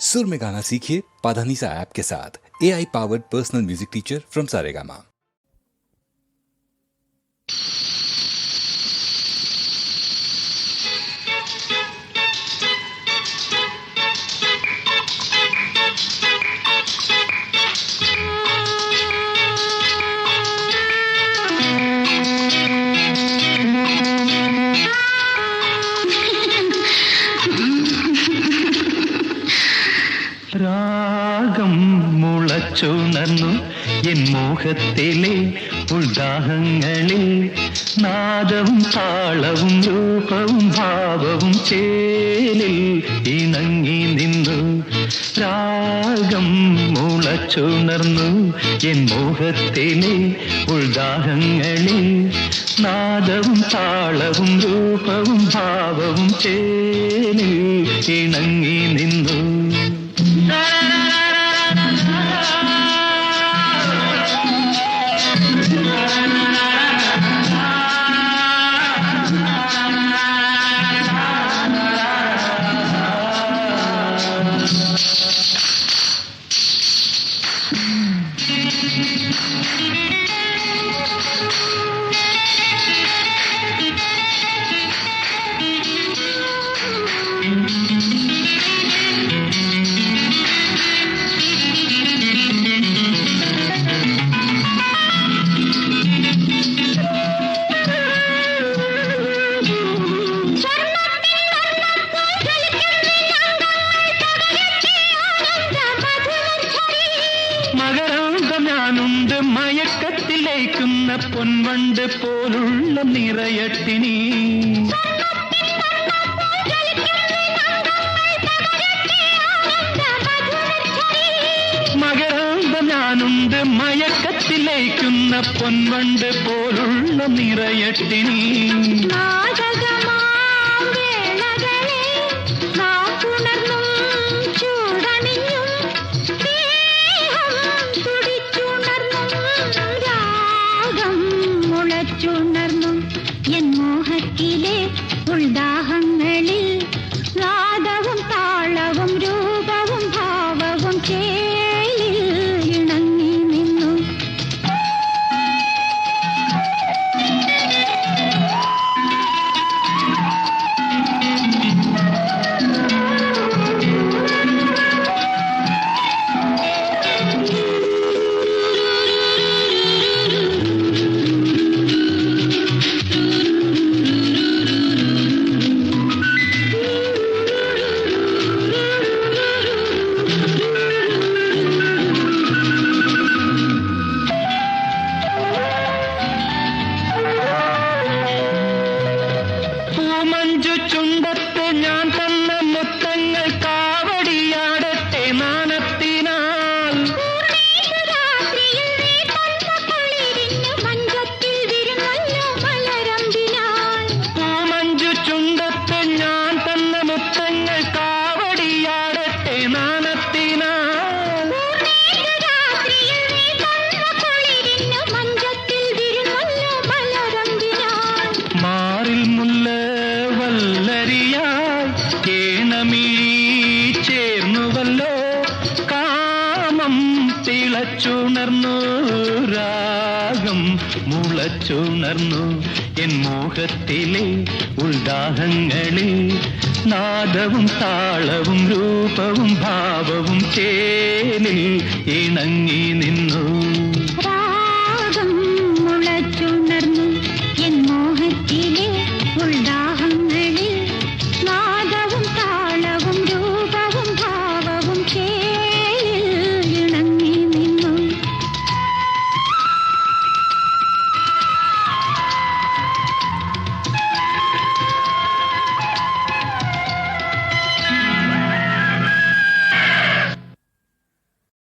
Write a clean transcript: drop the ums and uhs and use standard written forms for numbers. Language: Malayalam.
सुर में गाना सीखिए पाधानीसा ऐप के साथ। AI powered personal music teacher from Saregama. രാഗം മുളച്ചുണർന്നു എൻ മോഹത്തിലെ ഉൾദാഹങ്ങളിൽ നാദവും താളവും രൂപവും ഭാവവും ചേലിൽ ഇണങ്ങി നിന്നു. രാഗം മുളച്ചുണർന്നു എൻ മോഹത്തിലെ ഉൾദാഹങ്ങളിൽ നാദവും താളവും രൂപവും ഭാവവും ചേലിൽ ഇണങ്ങി നിന്നു. മകരാന്തനാനുണ്ട് മയക്കത്തിലേക്കുന്ന പൊൻവണ്ട് പോലുള്ള നിറയട്ടിനി. മകരാന്തനാനുണ്ട് മയക്കത്തിലേക്കുന്ന പൊൻവണ്ട് പോലുള്ള നിറയട്ടിനി. എൻ മോഹത്തിലെ ഉൾദാഹങ്ങളിൽ നാദവും താളവും രൂപവും ഭാവവും ചേലിൽ ഇണങ്ങി നിന്നു. പൂമഞ്ചു ചുണ്ടത്ത് ഞാൻ തന്ന മുത്തങ്ങൾ കാവടിയാടട്ടെ നാണത്തിനാൽ. പൂമഞ്ചു ചുണ്ടത്ത് ഞാൻ തന്ന മുത്തങ്ങൾ കാവടിയാടട്ടെ നാണത്തിനാൽ. മാറിൽ മുല്ല വല്ലരിയായി കേണമിഴി ചേർന്നുവല്ലോ. കാമം തിളച്ചുണർന്നു രാഗം മുളച്ചുണർന്നു എൻ മോഹത്തിലെ ഉൾദാഹങ്ങളിൽ നാദവും താളവും രൂപവും ഭാവവും ചേലിൽ ഇണങ്ങി നിന്നു.